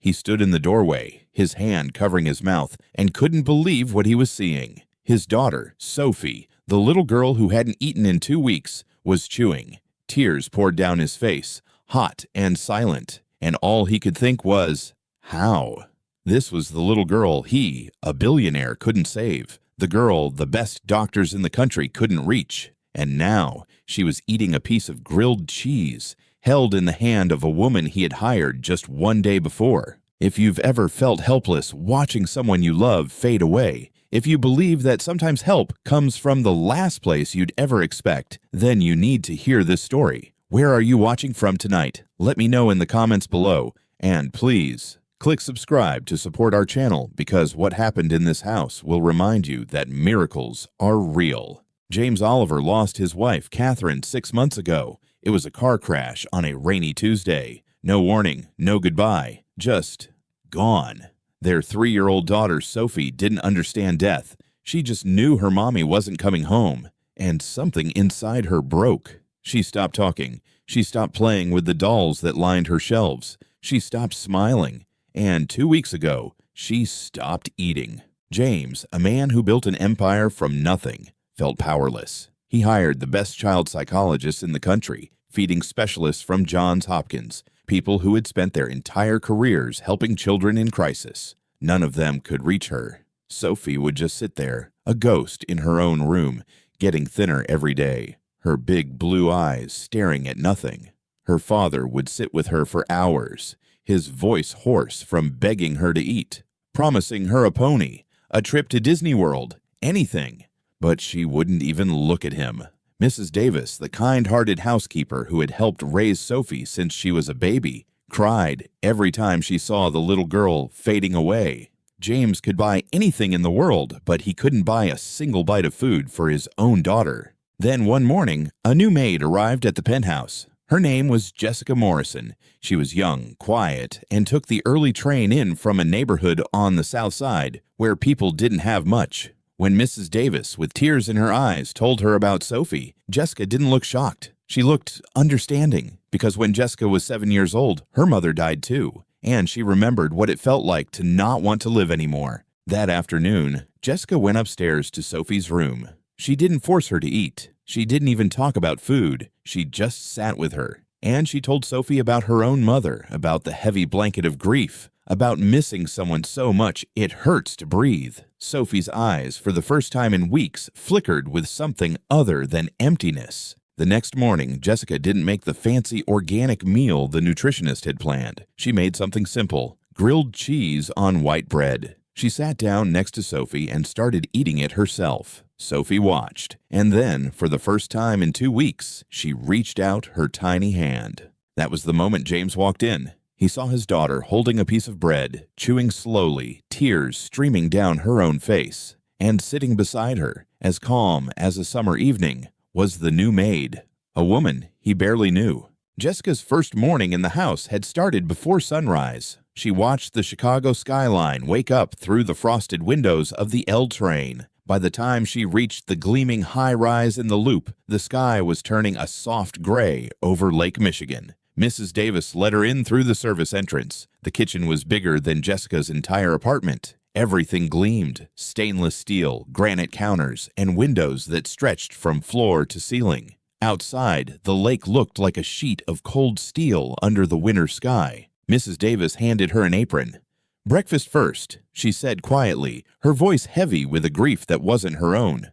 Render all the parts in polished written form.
He stood in the doorway, his hand covering his mouth, and couldn't believe what he was seeing. His daughter, Sophie, the little girl who hadn't eaten in 2 weeks, was chewing. Tears poured down his face, hot and silent, and all he could think was, how? This was the little girl he, a billionaire, couldn't save, the girl the best doctors in the country couldn't reach. And now she was eating a piece of grilled cheese, held in the hand of a woman he had hired just 1 day before. If you've ever felt helpless watching someone you love fade away, if you believe that sometimes help comes from the last place you'd ever expect, then you need to hear this story. Where are you watching from tonight? Let me know in the comments below, and please click subscribe to support our channel, because what happened in this house will remind you that miracles are real. James Oliver lost his wife, Catherine, 6 months ago. It was a car crash on a rainy Tuesday. No warning, no goodbye, just gone. Their 3-year-old daughter, Sophie, didn't understand death. She just knew her mommy wasn't coming home, and something inside her broke. She stopped talking. She stopped playing with the dolls that lined her shelves. She stopped smiling. And 2 weeks ago, she stopped eating. James, a man who built an empire from nothing, felt powerless. He hired the best child psychologists in the country, feeding specialists from Johns Hopkins, people who had spent their entire careers helping children in crisis. None of them could reach her. Sophie would just sit there, a ghost in her own room, getting thinner every day, her big blue eyes staring at nothing. Her father would sit with her for hours, his voice hoarse from begging her to eat, promising her a pony, a trip to Disney World, anything. But she wouldn't even look at him. Mrs. Davis, the kind-hearted housekeeper who had helped raise Sophie since she was a baby, cried every time she saw the little girl fading away. James could buy anything in the world, but he couldn't buy a single bite of food for his own daughter. Then one morning, a new maid arrived at the penthouse. Her name was Jessica Morrison. She was young, quiet, and took the early train in from a neighborhood on the south side where people didn't have much. When Mrs. Davis, with tears in her eyes, told her about Sophie, Jessica didn't look shocked. She looked understanding, because when Jessica was 7 years old, her mother died too, and she remembered what it felt like to not want to live anymore. That afternoon, Jessica went upstairs to Sophie's room. She didn't force her to eat. She didn't even talk about food. She just sat with her. And she told Sophie about her own mother, about the heavy blanket of grief, about missing someone so much it hurts to breathe. Sophie's eyes, for the first time in weeks, flickered with something other than emptiness. The next morning, Jessica didn't make the fancy organic meal the nutritionist had planned. She made something simple, grilled cheese on white bread. She sat down next to Sophie and started eating it herself. Sophie watched, and then, for the first time in 2 weeks, she reached out her tiny hand. That was the moment James walked in. He saw his daughter holding a piece of bread, chewing slowly, tears streaming down her own face. And sitting beside her, as calm as a summer evening, was the new maid, a woman he barely knew. Jessica's first morning in the house had started before sunrise. She watched the Chicago skyline wake up through the frosted windows of the L train. By the time she reached the gleaming high-rise in the Loop, the sky was turning a soft gray over Lake Michigan. Mrs. Davis let her in through the service entrance. The kitchen was bigger than Jessica's entire apartment. Everything gleamed: stainless steel, granite counters, and windows that stretched from floor to ceiling. Outside, the lake looked like a sheet of cold steel under the winter sky. Mrs. Davis handed her an apron. "Breakfast first," she said quietly, her voice heavy with a grief that wasn't her own.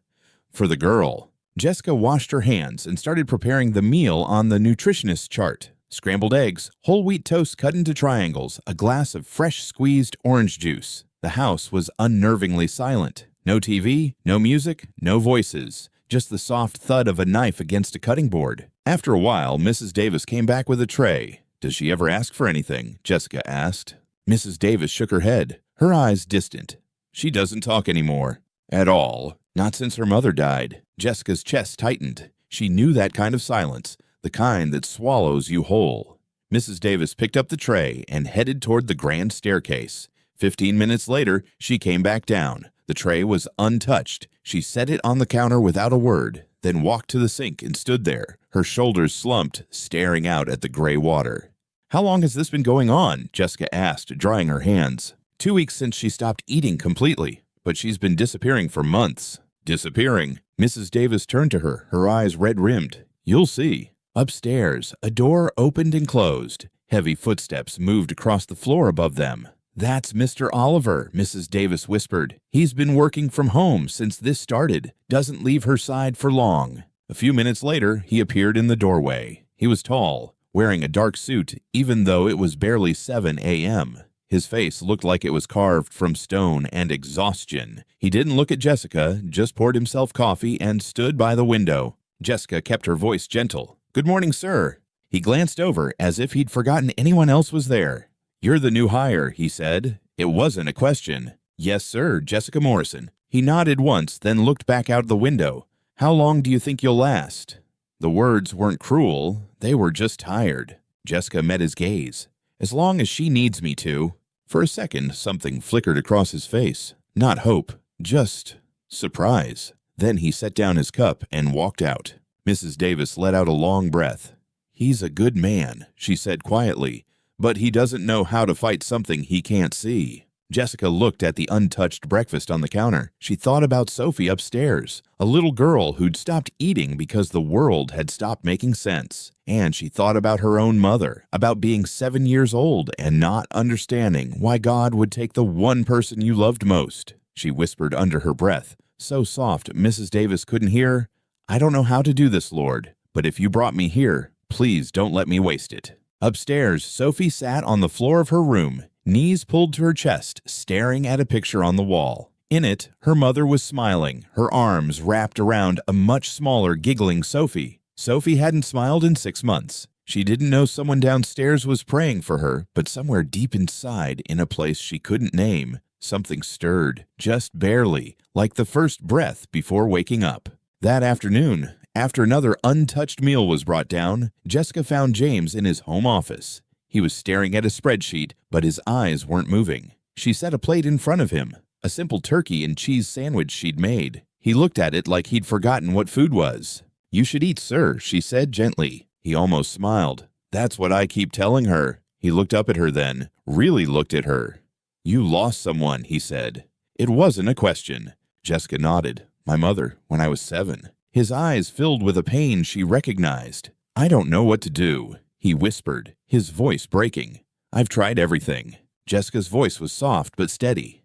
For the girl. Jessica washed her hands and started preparing the meal on the nutritionist's chart. Scrambled eggs, whole wheat toast cut into triangles, a glass of fresh squeezed orange juice. The house was unnervingly silent. No TV, no music, no voices. Just the soft thud of a knife against a cutting board. After a while, Mrs. Davis came back with a tray. "Does she ever ask for anything?" Jessica asked. Mrs. Davis shook her head, her eyes distant. "She doesn't talk anymore." "At all?" "Not since her mother died." Jessica's chest tightened. She knew that kind of silence, the kind that swallows you whole. Mrs. Davis picked up the tray and headed toward the grand staircase. 15 minutes later, she came back down. The tray was untouched. She set it on the counter without a word, then walked to the sink and stood there, her shoulders slumped, staring out at the gray water. How long has this been going on? Jessica asked, drying her hands. 2 weeks since she stopped eating completely, but she's been disappearing for months. Disappearing? Mrs. Davis turned to her, her eyes red-rimmed. You'll see. Upstairs, a door opened and closed. Heavy footsteps moved across the floor above them. That's Mr. Oliver, Mrs. Davis whispered. He's been working from home since this started. Doesn't leave her side for long. A few minutes later, he appeared in the doorway. He was tall, wearing a dark suit, even though it was barely 7 a.m. His face looked like it was carved from stone and exhaustion. He didn't look at Jessica, just poured himself coffee and stood by the window. Jessica kept her voice gentle. Good morning, sir. He glanced over as if he'd forgotten anyone else was there. You're the new hire, he said. It wasn't a question. Yes, sir, Jessica Morrison. He nodded once, then looked back out the window. How long do you think you'll last? The words weren't cruel. They were just tired. Jessica met his gaze. As long as she needs me to. For a second, something flickered across his face. Not hope, just surprise. Then he set down his cup and walked out. Mrs. Davis let out a long breath. He's a good man, she said quietly, but he doesn't know how to fight something he can't see. Jessica looked at the untouched breakfast on the counter. She thought about Sophie upstairs, a little girl who'd stopped eating because the world had stopped making sense. And she thought about her own mother, about being 7 years old and not understanding why God would take the one person you loved most. She whispered under her breath, so soft Mrs. Davis couldn't hear, I don't know how to do this, Lord, but if you brought me here, please don't let me waste it. Upstairs, Sophie sat on the floor of her room, knees pulled to her chest, staring at a picture on the wall. In it, her mother was smiling, her arms wrapped around a much smaller, giggling Sophie. Sophie hadn't smiled in 6 months. She didn't know someone downstairs was praying for her, but somewhere deep inside, in a place she couldn't name, something stirred, just barely, like the first breath before waking up. That afternoon, after another untouched meal was brought down, Jessica found James in his home office. He was staring at a spreadsheet, but his eyes weren't moving. She set a plate in front of him, a simple turkey and cheese sandwich she'd made. He looked at it like he'd forgotten what food was. You should eat, sir, she said gently. He almost smiled. That's what I keep telling her. He looked up at her then, really looked at her. You lost someone, he said. It wasn't a question. Jessica nodded. My mother, when I was 7. His eyes filled with a pain she recognized. I don't know what to do, he whispered, his voice breaking. I've tried everything. Jessica's voice was soft but steady.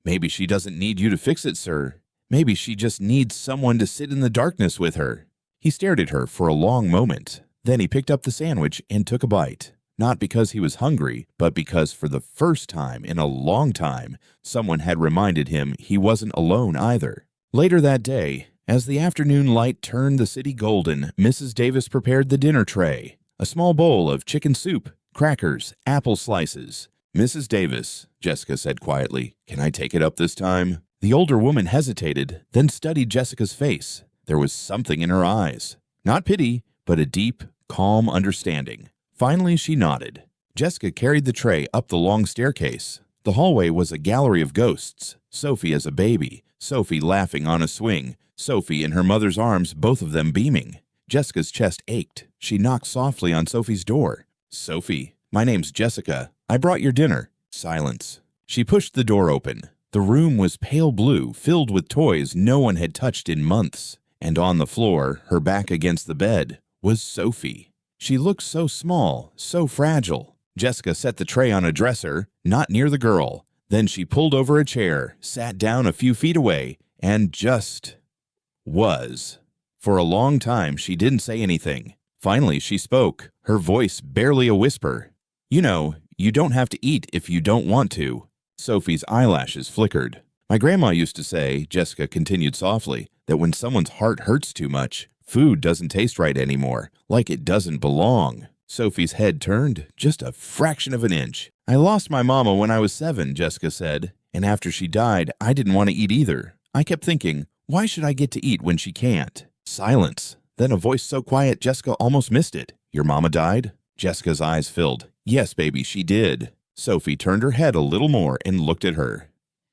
Maybe she doesn't need you to fix it, sir. Maybe she just needs someone to sit in the darkness with her. He stared at her for a long moment. Then he picked up the sandwich and took a bite. Not because he was hungry, but because for the first time in a long time, someone had reminded him he wasn't alone either. Later that day, as the afternoon light turned the city golden, Mrs. Davis prepared the dinner tray. A small bowl of chicken soup, crackers, apple slices. Mrs. Davis, Jessica said quietly, can I take it up this time? The older woman hesitated, then studied Jessica's face. There was something in her eyes. Not pity, but a deep, calm understanding. Finally, she nodded. Jessica carried the tray up the long staircase. The hallway was a gallery of ghosts. Sophie as a baby, Sophie laughing on a swing, Sophie in her mother's arms, both of them beaming. Jessica's chest ached. She knocked softly on Sophie's door. Sophie, my name's Jessica. I brought your dinner. Silence. She pushed the door open. The room was pale blue, filled with toys no one had touched in months. And on the floor, her back against the bed, was Sophie. She looked so small, so fragile. Jessica set the tray on a dresser, not near the girl. Then she pulled over a chair, sat down a few feet away, and just was. For a long time, she didn't say anything. Finally, she spoke, her voice barely a whisper. You know, you don't have to eat if you don't want to. Sophie's eyelashes flickered. My grandma used to say, Jessica continued softly, that when someone's heart hurts too much, food doesn't taste right anymore, like it doesn't belong. Sophie's head turned just a fraction of an inch. I lost my mama when I was 7, Jessica said, and after she died, I didn't want to eat either. I kept thinking, why should I get to eat when she can't? Silence. Then a voice so quiet Jessica almost missed it. Your mama died? Jessica's eyes filled. Yes, baby, she did. Sophie turned her head a little more and looked at her.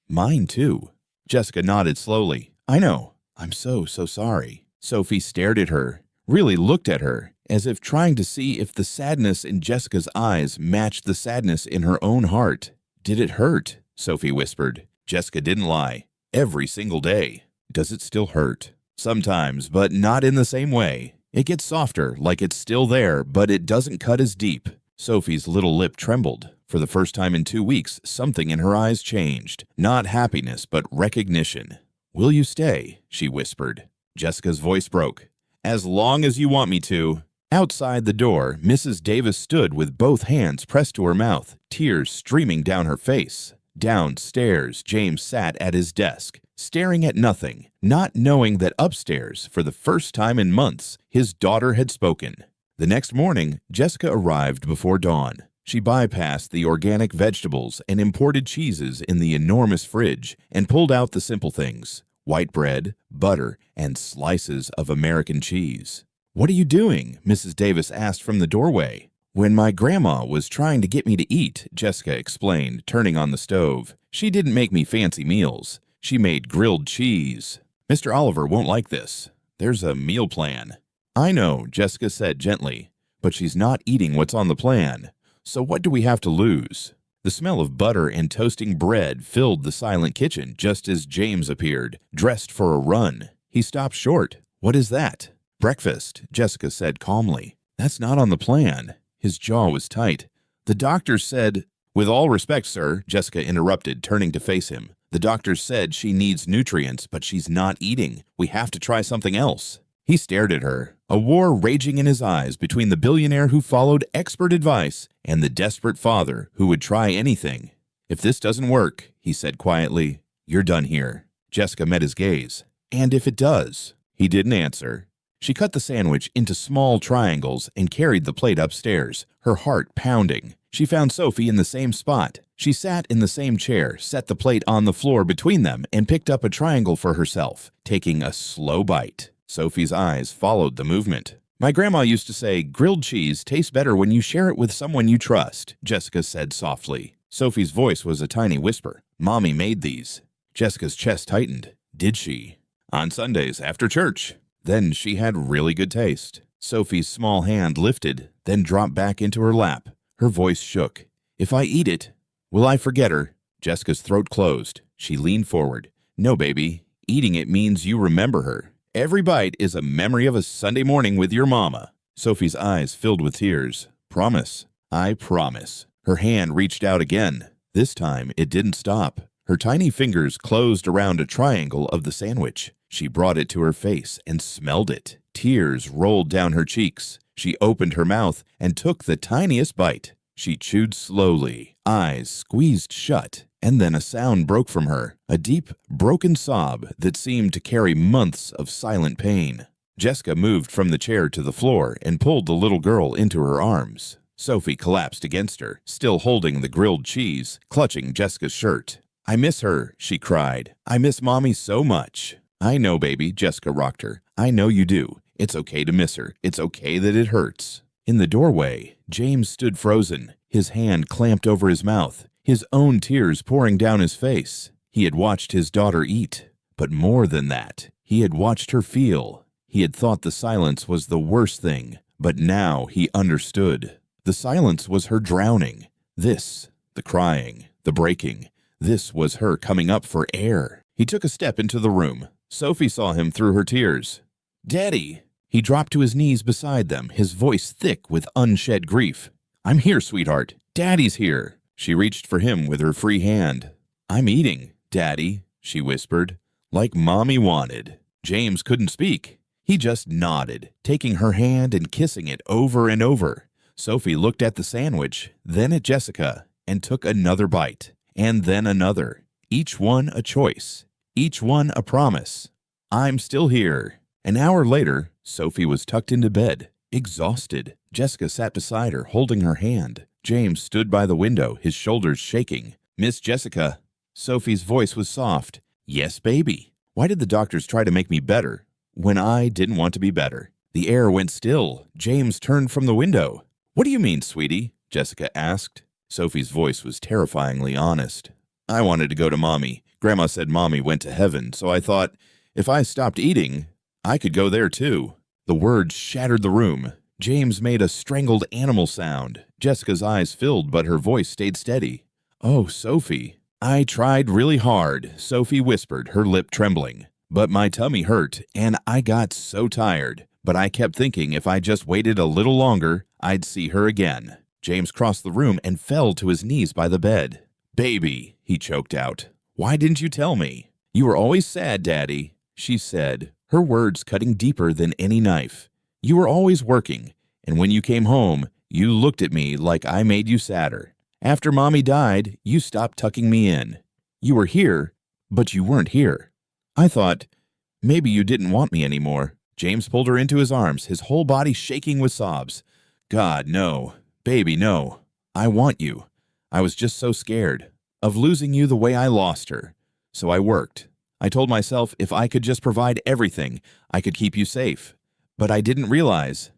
Mine too. Jessica nodded slowly. I know. I'm so sorry. Sophie stared at her, really looked at her, as if trying to see if the sadness in Jessica's eyes matched the sadness in her own heart. "Did it hurt?" Sophie whispered. Jessica didn't lie. "Every single day." "Does it still hurt?" "Sometimes, but not in the same way. It gets softer, like it's still there, but it doesn't cut as deep." Sophie's little lip trembled. For the first time in 2 weeks, something in her eyes changed. Not happiness, but recognition. "Will you stay?" she whispered. Jessica's voice broke. "As long as you want me to." Outside the door, Mrs. Davis stood with both hands pressed to her mouth, tears streaming down her face. Downstairs, James sat at his desk, staring at nothing, not knowing that upstairs, for the first time in months, his daughter had spoken. The next morning, Jessica arrived before dawn. She bypassed the organic vegetables and imported cheeses in the enormous fridge and pulled out the simple things: white bread, butter, and slices of American cheese. "What are you doing?" Mrs. Davis asked from the doorway. "When my grandma was trying to get me to eat," Jessica explained, turning on the stove, "she didn't make me fancy meals. She made grilled cheese. Mr. Oliver won't like this. There's a meal plan." "I know," Jessica said gently, "but she's not eating what's on the plan. So what do we have to lose?" The smell of butter and toasting bread filled the silent kitchen just as James appeared, dressed for a run. He stopped short. "What is that?" "Breakfast," Jessica said calmly. "That's not on the plan." His jaw was tight. "The doctor said—" "With all respect, sir," Jessica interrupted, turning to face him. "The doctor said she needs nutrients, but she's not eating. We have to try something else." He stared at her, a war raging in his eyes between the billionaire who followed expert advice and the desperate father who would try anything. "If this doesn't work," he said quietly, "you're done here." Jessica met his gaze. "And if it does?" He didn't answer. She cut the sandwich into small triangles and carried the plate upstairs, her heart pounding. She found Sophie in the same spot. She sat in the same chair, set the plate on the floor between them, and picked up a triangle for herself, taking a slow bite. Sophie's eyes followed the movement. "My grandma used to say, grilled cheese tastes better when you share it with someone you trust," Jessica said softly. Sophie's voice was a tiny whisper. "Mommy made these." Jessica's chest tightened. "Did she?" "On Sundays, after church." "Then she had really good taste." Sophie's small hand lifted, then dropped back into her lap. Her voice shook. "If I eat it, will I forget her?" Jessica's throat closed. She leaned forward. "No, baby. Eating it means you remember her. Every bite is a memory of a Sunday morning with your mama." Sophie's eyes filled with tears. "Promise." "I promise." Her hand reached out again. This time, it didn't stop. Her tiny fingers closed around a triangle of the sandwich. She brought it to her face and smelled it. Tears rolled down her cheeks. She opened her mouth and took the tiniest bite. She chewed slowly, eyes squeezed shut, and then a sound broke from her, a deep, broken sob that seemed to carry months of silent pain. Jessica moved from the chair to the floor and pulled the little girl into her arms. Sophie collapsed against her, still holding the grilled cheese, clutching Jessica's shirt. "I miss her," she cried. "I miss Mommy so much." "I know, baby," Jessica rocked her. "I know you do. It's okay to miss her. It's okay that it hurts." In the doorway, James stood frozen, his hand clamped over his mouth, his own tears pouring down his face. He had watched his daughter eat, but more than that, he had watched her feel. He had thought the silence was the worst thing, but now he understood. The silence was her drowning. This, the crying, the breaking, this was her coming up for air. He took a step into the room. Sophie saw him through her tears. "Daddy!" He dropped to his knees beside them, his voice thick with unshed grief. "I'm here, sweetheart. Daddy's here." She reached for him with her free hand. "I'm eating, Daddy," she whispered, "like Mommy wanted." James couldn't speak. He just nodded, taking her hand and kissing it over and over. Sophie looked at the sandwich, then at Jessica, and took another bite, and then another. Each one a choice, each one a promise. "I'm still here." An hour later, Sophie was tucked into bed, exhausted. Jessica sat beside her, holding her hand. James stood by the window, his shoulders shaking. "Miss Jessica." Sophie's voice was soft. "Yes, baby." "Why did the doctors try to make me better when I didn't want to be better?" The air went still. James turned from the window. "What do you mean, sweetie?" Jessica asked. Sophie's voice was terrifyingly honest. "I wanted to go to Mommy. Grandma said Mommy went to heaven, so I thought if I stopped eating, I could go there too." The words shattered the room. James made a strangled animal sound. Jessica's eyes filled, but her voice stayed steady. "Oh, Sophie." "I tried really hard," Sophie whispered, her lip trembling. "But my tummy hurt, and I got so tired. But I kept thinking if I just waited a little longer, I'd see her again." James crossed the room and fell to his knees by the bed. "Baby," he choked out. "Why didn't you tell me?" "You were always sad, Daddy," she said, her words cutting deeper than any knife. "You were always working, and when you came home, you looked at me like I made you sadder. After Mommy died, you stopped tucking me in. You were here, but you weren't here. I thought, maybe you didn't want me anymore." James pulled her into his arms, his whole body shaking with sobs. "God, no. Baby, no. I want you. I was just so scared of losing you the way I lost her. So I worked. I told myself if I could just provide everything, I could keep you safe. But I didn't realize."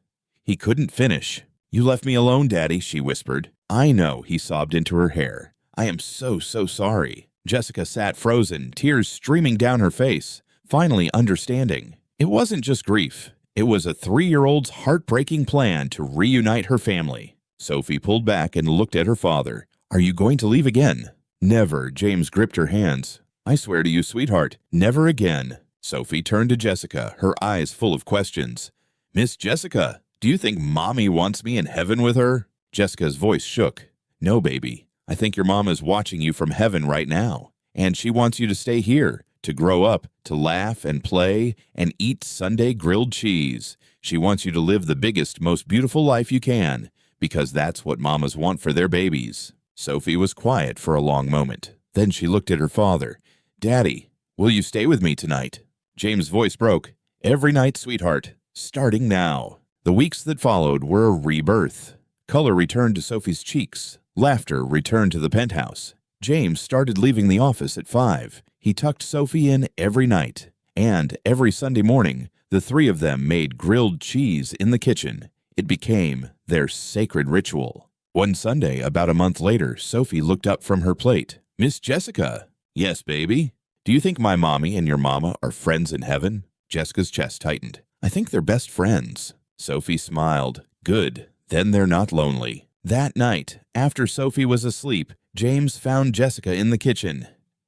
He couldn't finish. "You left me alone, Daddy," she whispered. "I know," he sobbed into her hair. "I am so sorry." Jessica sat frozen, tears streaming down her face, finally understanding. It wasn't just grief. It was a 3-year-old's heartbreaking plan to reunite her family. Sophie pulled back and looked at her father. "Are you going to leave again?" "Never." James gripped her hands. "I swear to you, sweetheart, never again." Sophie turned to Jessica, her eyes full of questions. "Miss Jessica, do you think Mommy wants me in heaven with her?" Jessica's voice shook. "No, baby. I think your mom is watching you from heaven right now, and she wants you to stay here, to grow up, to laugh and play and eat Sunday grilled cheese. She wants you to live the biggest, most beautiful life you can, because that's what mamas want for their babies." Sophie was quiet for a long moment. Then she looked at her father. "Daddy, will you stay with me tonight?" James' voice broke. "Every night, sweetheart, starting now." The weeks that followed were a rebirth. Color returned to Sophie's cheeks. Laughter returned to the penthouse. James started leaving the office at 5. He tucked Sophie in every night. And every Sunday morning, the three of them made grilled cheese in the kitchen. It became their sacred ritual. One Sunday, about a month later, Sophie looked up from her plate. "Miss Jessica." "Yes, baby." "Do you think my mommy and your mama are friends in heaven?" Jessica's chest tightened. "I think they're best friends." Sophie smiled. "Good. Then they're not lonely." That night, after Sophie was asleep, James found Jessica in the kitchen.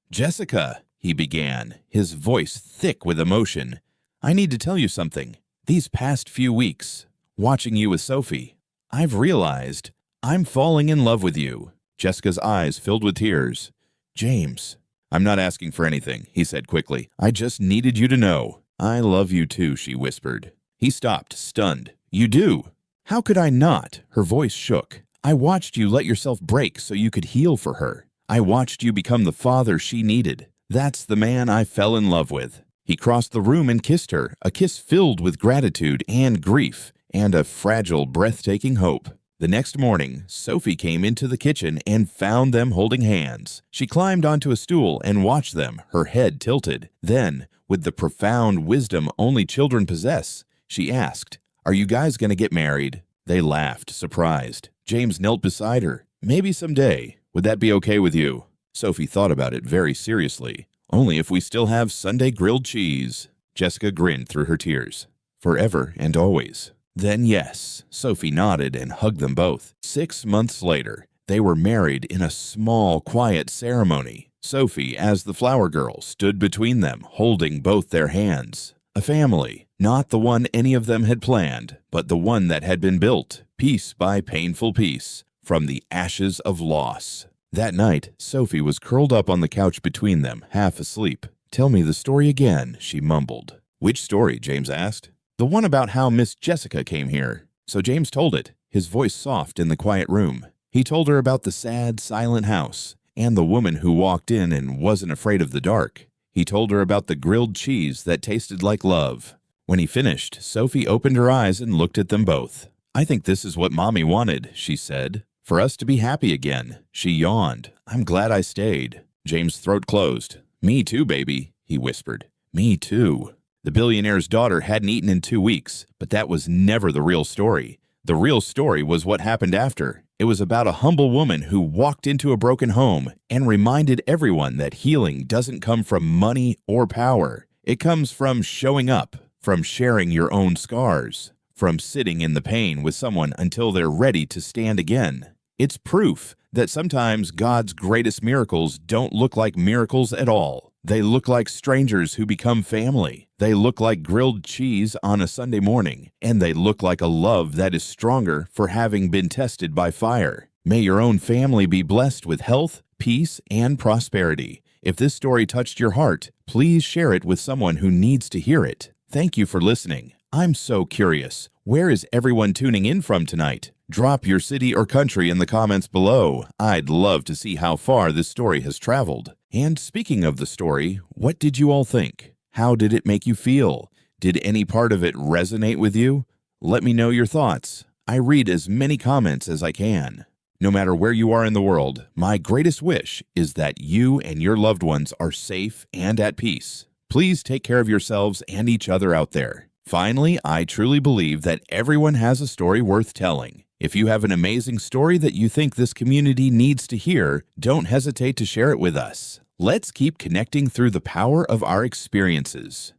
"Jessica," he began, his voice thick with emotion, "I need to tell you something. These past few weeks, watching you with Sophie, I've realized I'm falling in love with you." Jessica's eyes filled with tears. "James." "I'm not asking for anything," he said quickly. "I just needed you to know." "I love you too," she whispered. He stopped, stunned. "You do?" "How could I not?" Her voice shook. "I watched you let yourself break so you could heal for her. I watched you become the father she needed. That's the man I fell in love with." He crossed the room and kissed her, a kiss filled with gratitude and grief, and a fragile, breathtaking hope. The next morning, Sophie came into the kitchen and found them holding hands. She climbed onto a stool and watched them, her head tilted. Then, with the profound wisdom only children possess, she asked, "Are you guys going to get married?" They laughed, surprised. James knelt beside her. "Maybe someday. Would that be okay with you?" Sophie thought about it very seriously. "Only if we still have Sunday grilled cheese." Jessica grinned through her tears. "Forever and always." "Then yes." Sophie nodded and hugged them both. 6 months later, they were married in a small, quiet ceremony. Sophie, as the flower girl, stood between them, holding both their hands. A family, not the one any of them had planned, but the one that had been built, piece by painful piece, from the ashes of loss. That night, Sophie was curled up on the couch between them, half asleep. "Tell me the story again," she mumbled. "Which story?" James asked. "The one about how Miss Jessica came here." So James told it, his voice soft in the quiet room. He told her about the sad, silent house, and the woman who walked in and wasn't afraid of the dark. He told her about the grilled cheese that tasted like love. When he finished, Sophie opened her eyes and looked at them both. "I think this is what Mommy wanted," she said. "For us to be happy again." She yawned. "I'm glad I stayed." James' throat closed. "Me too, baby," he whispered. "Me too." The billionaire's daughter hadn't eaten in 2 weeks, but that was never the real story. The real story was what happened after. It was about a humble woman who walked into a broken home and reminded everyone that healing doesn't come from money or power. It comes from showing up, from sharing your own scars, from sitting in the pain with someone until they're ready to stand again. It's proof that sometimes God's greatest miracles don't look like miracles at all. They look like strangers who become family. They look like grilled cheese on a Sunday morning, and they look like a love that is stronger for having been tested by fire. May your own family be blessed with health, peace, and prosperity. If this story touched your heart, please share it with someone who needs to hear it. Thank you for listening. I'm so curious. Where is everyone tuning in from tonight? Drop your city or country in the comments below. I'd love to see how far this story has traveled. And speaking of the story, what did you all think? How did it make you feel? Did any part of it resonate with you? Let me know your thoughts. I read as many comments as I can. No matter where you are in the world, my greatest wish is that you and your loved ones are safe and at peace. Please take care of yourselves and each other out there. Finally, I truly believe that everyone has a story worth telling. If you have an amazing story that you think this community needs to hear, don't hesitate to share it with us. Let's keep connecting through the power of our experiences.